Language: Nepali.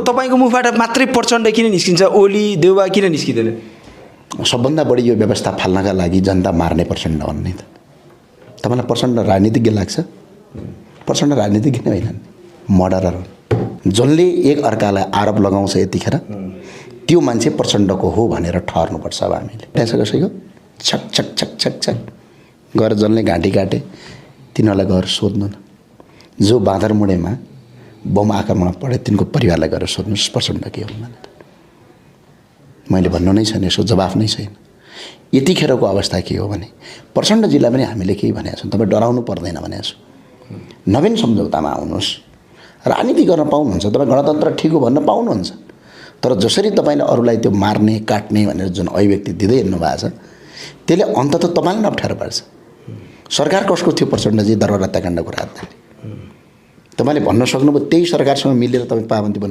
तपाईँको मुखबाट मात्रै प्रचण्ड किन निस्किन्छ, ओली देउबा किन निस्किँदैन? सबभन्दा बढी यो व्यवस्था फाल्नका लागि जनता मार्ने प्रचण्ड भन्ने त तपाईँलाई प्रचण्ड राजनीतिज्ञ लाग्छ? प्रचण्ड राजनीतिज्ञ नै होइनन्, मर्डरर हुन्। जसले एक अर्कालाई आरोप लगाउँछ यतिखेर त्यो मान्छे प्रचण्डको हो भनेर ठहर्नुपर्छ। अब हामीले कसैको छक छक छक छक छक गएर जसले घाँटी काटे तिनीहरूलाई गएर सोध्नु न। जो बाँदरमुढेमा बम आक्रमण परे तिनको परिवारलाई गएर सोध्नुहोस् प्रचण्ड के हुन् भनेर। मैले भन्नु नै छैन, यसो जवाफ नै छैन। यतिखेरको अवस्था के हो भने प्रचण्डजीलाई पनि हामीले केही भनेका छौँ, तपाईँ डराउनु पर्दैन भनेको छु। नवीन सम्झौतामा आउनुहोस्, राजनीति गर्न पाउनुहुन्छ, तपाईँ गणतन्त्र ठिक हो भन्न पाउनुहुन्छ। तर जसरी तपाईँले अरूलाई त्यो मार्ने काट्ने भनेर जुन अभिव्यक्ति दिँदै हिँड्नु भएको छ त्यसले अन्ततः तपाईँलाई अप्ठ्यारो पार्छ। सरकार कसको थियो प्रचण्डजी दरबार हत्याकाण्डको राजधानी? तपाईँले भन्न सक्नुभयो त्यही सरकारसँग मिलेर तपाईँ पाबन्दी बन्नु